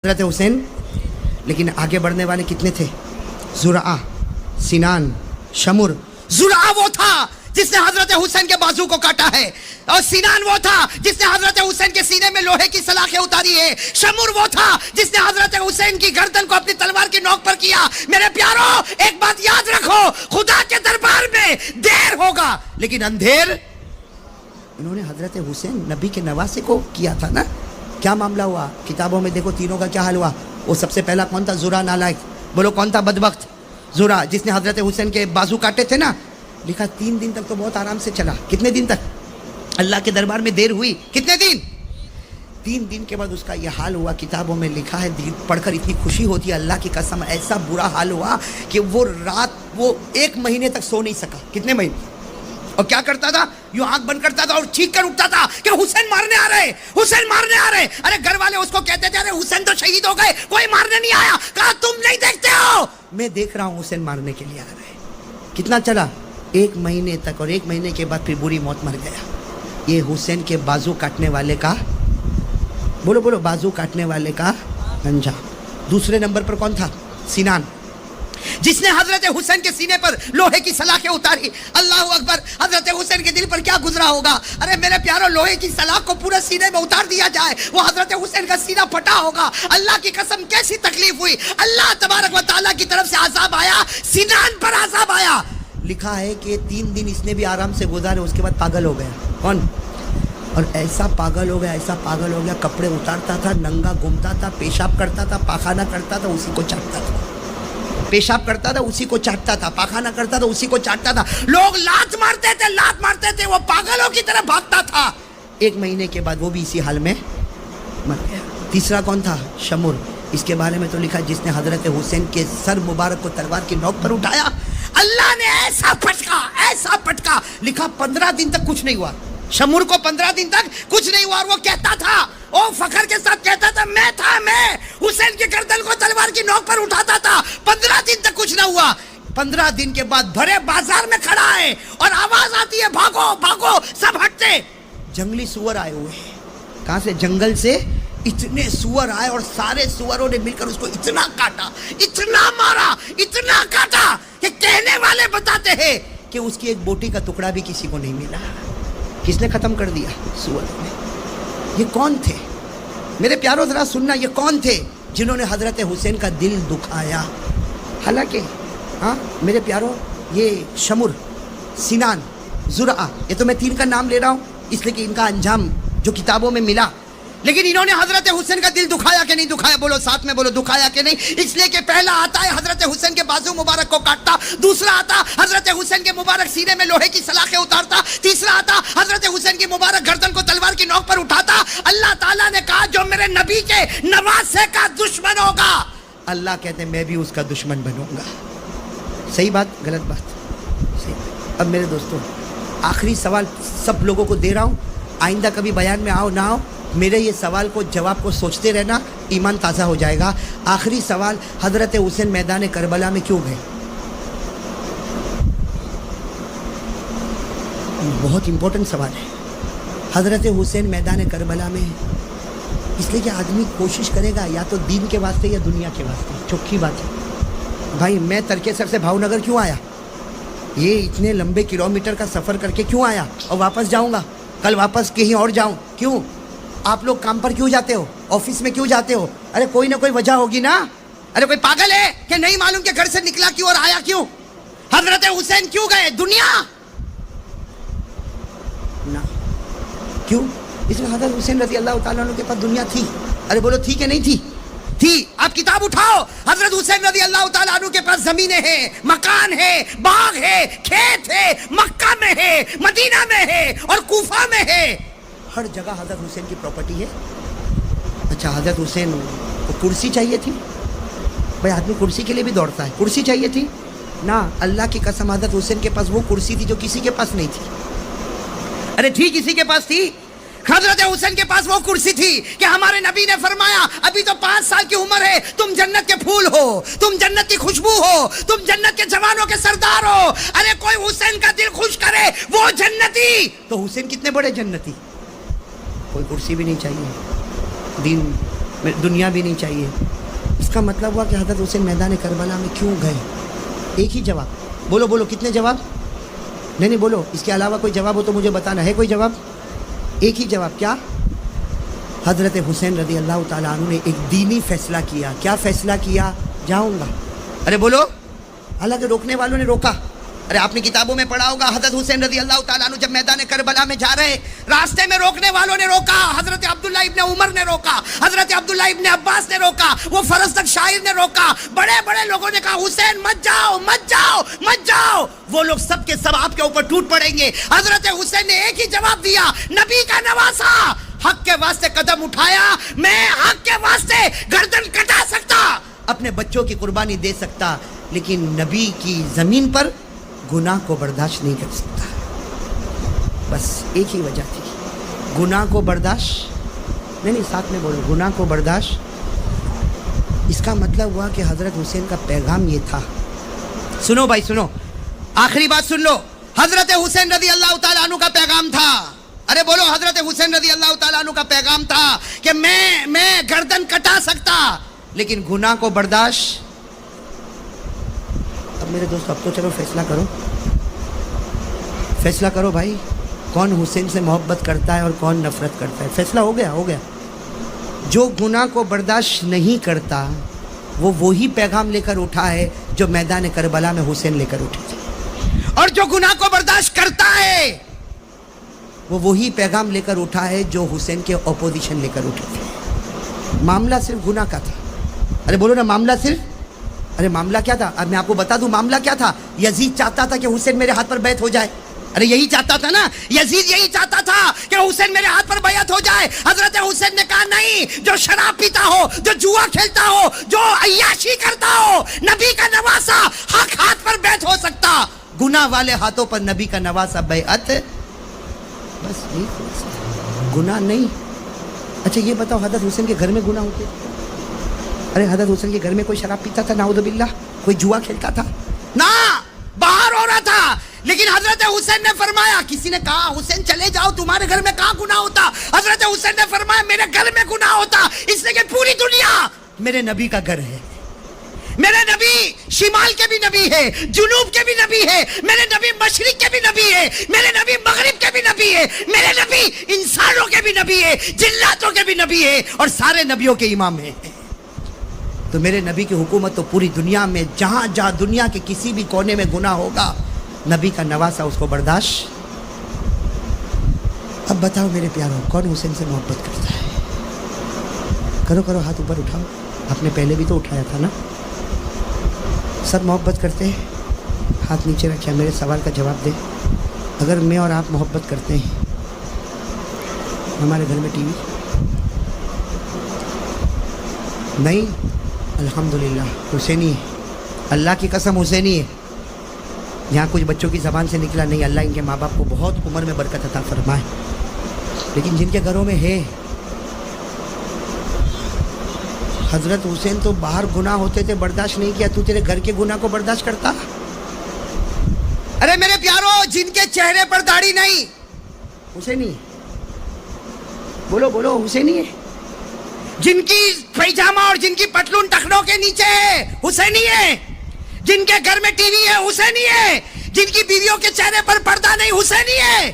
حضرت حسین. لیکن آگے بڑھنے والے کتنے تھے؟ زرعہ، سنان، شمر. زرعہ وہ تھا جس نے حضرت حسین کے بازو کو کاٹا ہے، اور سنان وہ تھا جس نے حضرت حسین کے سینے میں لوہے کی سلاخیں اتاری ہے. شمر وہ تھا جس نے حضرت حسین کی گردن کو اپنی تلوار کی نوک پر کیا. میرے پیارو، ایک بات یاد رکھو، خدا کے دربار میں دیر ہوگا لیکن اندھیر. انہوں نے حضرت حسین نبی کے نواسے کو کیا تھا نا. کیا معاملہ ہوا؟ کتابوں میں دیکھو تینوں کا کیا حال ہوا. وہ سب سے پہلا کون تھا؟ زرع نالائق. بولو کون تھا بدبخت؟ زرع، جس نے حضرت حسین کے بازو کاٹے تھے نا. لکھا 3 دن تک تو بہت آرام سے چلا. کتنے دن تک؟ اللہ کے دربار میں دیر ہوئی. کتنے دن؟ 3 دن کے بعد اس کا یہ حال ہوا. کتابوں میں لکھا ہے، پڑھ کر اتنی خوشی ہوتی ہے، اللہ کی قسم ایسا برا حال ہوا کہ وہ رات وہ 1 مہینے تک سو نہیں سکا. کتنے مہینے؟ اور کیا کرتا تھا؟ یوں آنکھ بند کرتا تھا اور چیخ کر اٹھتا تھا کہ حسین مارنے آ رہے، حسین مارنے آ رہے. ارے گھر والے اس کو کہتے تھے ارے حسین تو شہید ہو گئے، کوئی مارنے نہیں آیا. کہا تم نہیں دیکھتے ہو، میں دیکھ رہا ہوں حسین مارنے کے لیے آ رہے. کتنا چلا؟ 1 مہینے تک. اور 1 مہینے کے بعد پھر بری موت مر گیا. یہ حسین کے بازو کاٹنے والے کا، بولو بولو، بازو کاٹنے والے کا انجام. دوسرے نمبر پر کون تھا؟ سنان، جس نے حضرت حسین کے سینے پر لوہے کی سلاخیں اتاری. اللہ اکبر. حضرت حسین کے دل پر کیا گزرا ہوگا. ارے میرے پیارو، لوہے کی سلاخ کو پورے سینے میں اتار دیا جائے، وہ حضرت حسین کا سینہ پھٹا ہوگا. اللہ کی قسم کیسی تکلیف ہوئی. اللہ تبارک و تعالیٰ کی طرف سے عذاب آیا، سنان پر عذاب آیا. لکھا ہے کہ 3 دن اس نے بھی آرام سے گزارے، اس کے بعد پاگل ہو گیا. کون؟ اور ایسا پاگل ہو گیا، ایسا پاگل ہو گیا، کپڑے اتارتا تھا، ننگا گھومتا تھا، پیشاب کرتا تھا، پاخانہ کرتا تھا، اسی کو چاٹتا تھا. پیشاب کرتا تھا اسی کو چاٹتا تھا، پاخانہ کرتا تھا اسی کو چاٹتا تھا. لوگ لات مارتے تھے، لات مارتے تھے، وہ پاگلوں کی طرح بھاگتا تھا. 1 مہینے کے بعد وہ بھی اسی حال میں مر گیا. تیسرا کون تھا؟ شمر. اس کے بارے میں تو لکھا جس نے حضرت حسین کے سر مبارک کو تلوار کی نوک پر اٹھایا، اللہ نے ایسا پٹکا، ایسا پٹکا. لکھا 15 دن تک کچھ نہیں ہوا. شمر کو 15 دن تک کچھ نہیں ہوا. اور وہ کہتا تھا، او فخر کے ساتھ کہتا تھا، میں حسین کی گردن کو تلوار کی نوک پر اٹھاتا تھا. 15 دن تک کچھ نہ ہوا. 15 دن کے بعد بھرے بازار میں کھڑا ہے اور آواز آتی ہے بھاگو بھاگو، سب ہٹتے. جنگلی سور آئے ہوئے ہیں. کہاں سے؟ جنگل سے. اتنے سور آئے اور سارے سوروں نے مل کر اس کو اتنا کاٹا، اتنا مارا، اتنا کاٹا کہ کہنے والے بتاتے ہیں کہ اس کی ایک بوٹی کا ٹکڑا بھی کسی کو نہیں ملا. کس نے ختم کر دیا؟ سور نے. یہ کون تھے میرے پیارو؟ ذرا سننا، یہ کون تھے جنہوں نے حضرت حسین کا دل دکھایا؟ حالانکہ میرے پیارو، یہ شمر، سنان، زرعہ، یہ تو میں 3 کا نام لے رہا ہوں اس لیے کہ ان کا انجام جو کتابوں میں ملا. لیکن انہوں نے حضرت حسین کا دل دکھایا کہ نہیں دکھایا؟ بولو ساتھ میں بولو، دکھایا کہ نہیں؟ اس لیے کہ پہلا آتا ہے حضرت حسین کے بازو مبارک کو کاٹتا، دوسرا آتا حضرت حسین کے مبارک سینے میں لوہے کی سلاخیں اتارتا، تیسرا آتا حضرت حسین کی مبارک گردن کو تلوار کی نوک پر اٹھاتا. اللہ تعالیٰ نے کہا جو میرے نبی کے نواسے کا دشمن ہوگا، اللہ کہتے ہیں میں بھی اس کا دشمن بنوں گا. صحیح بات؟ غلط بات؟ صحیح. اب میرے دوستوں، آخری سوال سب لوگوں کو دے رہا ہوں، آئندہ کبھی بیان میں آؤ نہ آؤ، میرے یہ سوال کو جواب کو سوچتے رہنا، ایمان تازہ ہو جائے گا. آخری سوال، حضرت حسین میدان کربلا میں کیوں گئے؟ بہت امپورٹنٹ سوال ہے. حضرت حسین میدان کربلا میں اس لیے کہ آدمی کوشش کرے گا یا تو دین کے واسطے یا دنیا کے واسطے. چوکھی بات ہے بھائی، میں ترکیسر سے بھاؤ نگر کیوں آیا؟ یہ اتنے لمبے کلومیٹر کا سفر کر کے کیوں آیا؟ اور واپس جاؤں گا، کل واپس کہیں اور جاؤں. کیوں؟ آپ لوگ کام پر کیوں جاتے ہو؟ آفس میں کیوں جاتے ہو؟ ارے کوئی نہ کوئی وجہ ہوگی نا. ارے کوئی پاگل ہے کہ نہیں معلوم کہ گھر سے نکلا کیوں اور آیا کیوں؟ حضرت حسین کیوں گئے؟ دنیا نہ. کیوں؟ اس میں حضرت حسین رضی اللہ تعالیٰ عنہ کے پاس دنیا تھی. ارے بولو تھی کہ نہیں تھی؟ تھی. آپ کتاب اٹھاؤ، حضرت حسین رضی اللہ تعالیٰ عنہ کے پاس زمینیں ہیں، مکان ہے، باغ ہے، کھیت ہے، مکہ میں ہے، مدینہ میں ہے اور کوفہ میں ہے. ہر جگہ حضرت حسین کی پراپرٹی ہے. اچھا حضرت حسین کو کرسی چاہیے تھی؟ بھائی آدمی کرسی کے لیے بھی دوڑتا ہے. کرسی چاہیے تھی نا. اللہ کی قسم حضرت حسین کے پاس وہ کرسی تھی جو کسی کے پاس نہیں تھی. ارے تھی کسی کے پاس تھی. حضرت حسین کے پاس وہ کرسی تھی کہ ہمارے نبی نے فرمایا ابھی تو 5 سال کی عمر ہے، تم جنت کے پھول ہو، تم جنت کی خوشبو ہو، تم جنت کے جوانوں کے سردار ہو. ارے کوئی حسین کا دل خوش کرے وہ جنتی. تو حسین کتنے بڑے جنتی. کوئی کرسی بھی نہیں چاہیے، دین دنیا بھی نہیں چاہیے. اس کا مطلب ہوا کہ حضرت حسین میدان کربلا میں کیوں گئے؟ ایک ہی جواب. بولو بولو کتنے جواب؟ نہیں بولو. اس کے علاوہ کوئی جواب ہو تو مجھے بتانا ہے. کوئی جواب؟ ایک ہی جواب. کیا؟ حضرت حسین رضی اللہ تعالیٰ عنہ نے ایک دینی فیصلہ کیا. کیا فیصلہ کیا؟ جاؤں گا. ارے بولو. حالانکہ روکنے والوں نے روکا. ارے آپ نے کتابوں میں پڑھا ہوگا حضرت حسین رضی اللہ تعالیٰ عنہ جب میدان کربلا میں جا رہے راستے میں روکنے والوں نے روکا. حضرت عبداللہ ابن عمر نے روکا, حضرت عبداللہ ابن عباس نے روکا, وہ فرزدق شاعر نے روکا, بڑے بڑے لوگوں نے کہا حسین مت جاؤ مت جاؤ مت جاؤ. وہ لوگ سب کے سب آپ کے اوپر ٹوٹ پڑیں گے. حضرت حسین نے ایک ہی جواب دیا, نبی کا نواسا, حق کے واسطے قدم اٹھایا, میں حق کے واسطے گردن کٹا سکتا, اپنے بچوں کی قربانی دے سکتا, لیکن نبی کی زمین پر گناہ کو برداشت نہیں کر سکتا. بس ایک ہی وجہ تھی, گناہ کو برداشت نہیں. ساتھ میں بولو, گناہ کو برداشت. اس کا مطلب ہوا کہ حضرت حسین کا پیغام یہ تھا. سنو بھائی سنو, آخری بات سن لو. حضرت حسین رضی اللہ تعالیٰ عنہ کا پیغام تھا. ارے بولو, حضرت حسین رضی اللہ تعالیٰ عنہ کا پیغام تھا کہ میں گردن کٹا سکتا, لیکن گناہ کو برداشت. اب میرے دوست اب تو چلو فیصلہ کرو, فیصلہ کرو بھائی, کون حسین سے محبت کرتا ہے اور کون نفرت کرتا ہے. فیصلہ ہو گیا, ہو گیا. جو گناہ کو برداشت نہیں کرتا وہ وہی پیغام لے کر اٹھا ہے جو میدان کربلا میں حسین لے کر اٹھے تھے, اور جو گناہ کو برداشت کرتا ہے وہ وہی پیغام لے کر اٹھا ہے جو حسین کے اپوزیشن لے کر اٹھے تھے. معاملہ صرف گناہ کا تھا. ارے بولو نا, معاملہ صرف. ارے معاملہ کیا تھا؟ اب میں آپ کو بتا دوں معاملہ کیا تھا. یزید چاہتا تھا کہ حسین میرے ہاتھ پر بیعت ہو جائے. ارے یہی چاہتا تھا نا, یزید یہی چاہتا تھا کہ حسین میرے ہاتھ پر بیعت ہو جائے. حضرت حسین نے کہا نہیں, جو شراب پیتا ہو, جو جوا کھیلتا ہو, جو عیاشی کرتا ہو, نبی کا نواسا حق ہاتھ پر بیعت ہو سکتا, گناہ والے ہاتھوں پر نبی کا نواسا بیعت بس یہی ہو سکتا, گناہ نہیں. اچھا یہ بتاؤ, حضرت حسین کے گھر میں گناہ ہوتے تھے؟ ارے حضرت حسین کے گھر میں کوئی شراب پیتا تھا؟ نعوذ باللہ. کوئی جوا کھیلتا تھا؟ نہ, باہر ہو رہا تھا. لیکن حضرت حسین نے فرمایا, کسی نے کہا حسین چلے جاؤ, تمہارے گھر میں کہاں گناہ ہوتا؟ حضرت حسین نے فرمایا میرے گھر میں گناہ ہوتا, اس لیے کہ پوری دنیا میرے نبی کا گھر ہے. میرے نبی شمال کے بھی نبی ہے, جنوب کے بھی نبی ہے, میرے نبی مشرق کے بھی نبی ہے, میرے نبی مغرب کے بھی نبی ہے, میرے نبی انسانوں کے بھی نبی ہے, جناتوں کے بھی نبی ہے, اور سارے نبیوں کے امام ہیں. تو میرے نبی کی حکومت تو پوری دنیا میں, جہاں جہاں دنیا کے کسی بھی کونے میں گناہ ہوگا, نبی کا نواسا اس کو برداشت. اب بتاؤ میرے پیاروں, کون حسین سے محبت کرتا ہے؟ کرو کرو, ہاتھ اوپر اٹھاؤ. آپ نے پہلے بھی تو اٹھایا تھا نا. سب محبت کرتے ہیں؟ ہاتھ نیچے رکھے. میرے سوال کا جواب دے. اگر میں اور آپ محبت کرتے ہیں, ہمارے گھر میں ٹی وی نہیں؟ الحمدللہ حسینی ہے, اللہ کی قسم حسینی ہے. یہاں کچھ بچوں کی زبان سے نکلا نہیں, اللہ ان کے ماں باپ کو بہت عمر میں برکت عطا فرمائے. لیکن جن کے گھروں میں ہے, حضرت حسین تو باہر گناہ ہوتے تھے برداشت نہیں کیا, تو تیرے گھر کے گناہ کو برداشت کرتا؟ ارے میرے پیاروں, جن کے چہرے پر داڑھی نہیں حسینی ہے. بولو بولو, حسینی ہے. جن کی پیجامہ اور جن کی پتلون ٹخنوں کے نیچے ہے حسینی ہے. جن کے گھر میں ٹی وی ہے حسینی ہے. جن کی بیویوں کے چہرے پر پردہ نہیں حسینی ہے.